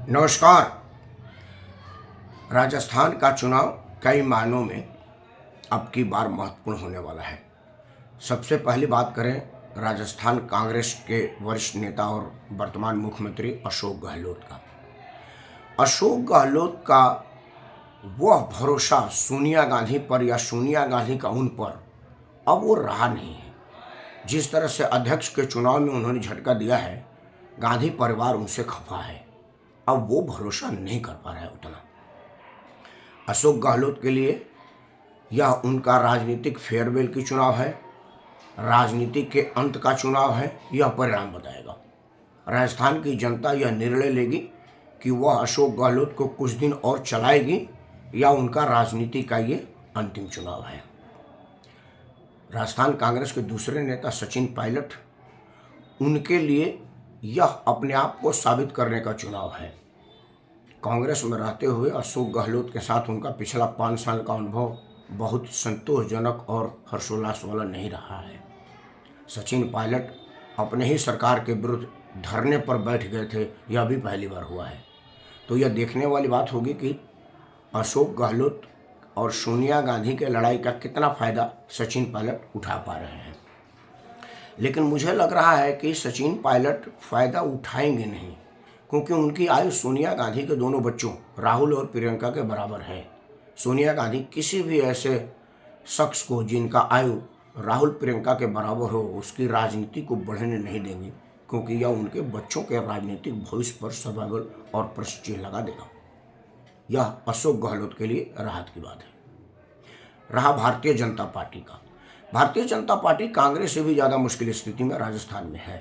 नमस्कार। राजस्थान का चुनाव कई मायनों में अब की बार महत्वपूर्ण होने वाला है। सबसे पहली बात करें राजस्थान कांग्रेस के वरिष्ठ नेता और वर्तमान मुख्यमंत्री अशोक गहलोत का। अशोक गहलोत का वह भरोसा सोनिया गांधी पर या सोनिया गांधी का उन पर अब वो रहा नहीं है। जिस तरह से अध्यक्ष के चुनाव में उन्होंने झटका दिया है, गांधी परिवार उनसे खफा है। अब वो भरोसा नहीं कर पा रहा है उतना। अशोक गहलोत के लिए यह उनका राजनीतिक फेयरवेल की चुनाव है, राजनीति के अंत का चुनाव है। यह परिणाम बताएगा। राजस्थान की जनता यह निर्णय लेगी कि वह अशोक गहलोत को कुछ दिन और चलाएगी या उनका राजनीति का ये अंतिम चुनाव है। राजस्थान कांग्रेस के दूसरे नेता सचिन पायलट, उनके लिए यह अपने आप को साबित करने का चुनाव है। कांग्रेस में रहते हुए अशोक गहलोत के साथ उनका पिछला 5 साल का अनुभव बहुत संतोषजनक और हर्षोल्लास वाला नहीं रहा है। सचिन पायलट अपने ही सरकार के विरुद्ध धरने पर बैठ गए थे, यह भी पहली बार हुआ है। तो यह देखने वाली बात होगी कि अशोक गहलोत और सोनिया गांधी के लड़ाई का कितना फायदा सचिन पायलट उठा पा रहे हैं। लेकिन मुझे लग रहा है कि सचिन पायलट फायदा उठाएंगे नहीं, क्योंकि उनकी आयु सोनिया गांधी के दोनों बच्चों राहुल और प्रियंका के बराबर है। सोनिया गांधी किसी भी ऐसे शख्स को जिनका आयु राहुल प्रियंका के बराबर हो, उसकी राजनीति को बढ़ने नहीं देंगे, क्योंकि यह उनके बच्चों के राजनीतिक भविष्य पर सर्वाइवल और प्रश्न चिन्ह लगा देगा। यह अशोक गहलोत के लिए राहत की बात है। रहा भारतीय जनता पार्टी का। भारतीय जनता पार्टी कांग्रेस से भी ज़्यादा मुश्किल स्थिति में राजस्थान में है,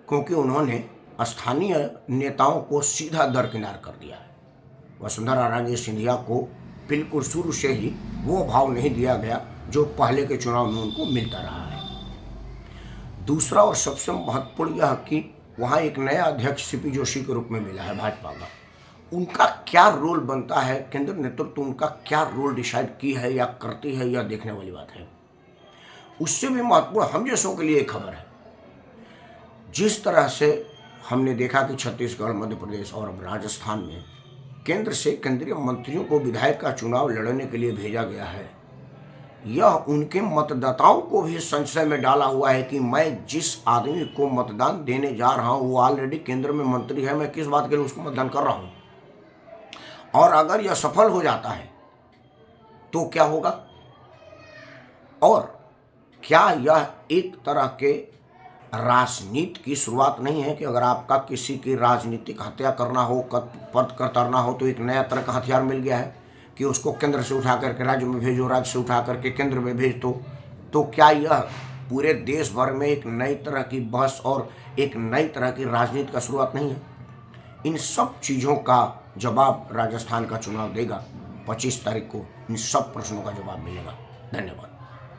क्योंकि उन्होंने स्थानीय नेताओं को सीधा दरकिनार कर दिया है। वसुंधरा राजे सिंधिया को बिल्कुल शुरू से ही वो भाव नहीं दिया गया जो पहले के चुनाव में उनको मिलता रहा है। दूसरा और सबसे महत्वपूर्ण यह कि वहाँ एक नया अध्यक्ष सीपी जोशी के रूप में मिला है भाजपा का। उनका क्या रोल बनता है, केंद्र नेतृत्व उनका क्या रोल डिसाइड की है या करती है, यह देखने वाली बात है। उससे भी महत्वपूर्ण हम जैसों के लिए एक खबर है। जिस तरह से हमने देखा कि छत्तीसगढ़, मध्य प्रदेश और अब राजस्थान में केंद्र से केंद्रीय मंत्रियों को विधायक का चुनाव लड़ने के लिए भेजा गया है, यह उनके मतदाताओं को भी संशय में डाला हुआ है कि मैं जिस आदमी को मतदान देने जा रहा हूं वो ऑलरेडी केंद्र में मंत्री है, मैं किस बात के लिए उसको मतदान कर रहा हूं। और अगर यह सफल हो जाता है तो क्या होगा, और क्या यह एक तरह के राजनीति की शुरुआत नहीं है कि अगर आपका किसी की राजनीतिक हत्या करना हो, पद कतरना हो, तो एक नया तरह का हथियार मिल गया है कि उसको केंद्र से उठा करके राज्य में भेजो, राज्य से उठा करके केंद्र में भेज दो। तो क्या यह पूरे देश भर में एक नई तरह की बहस और एक नई तरह की राजनीति का शुरुआत नहीं है? इन सब चीज़ों का जवाब राजस्थान का चुनाव देगा। 25 तारीख को इन सब प्रश्नों का जवाब मिलेगा। धन्यवाद।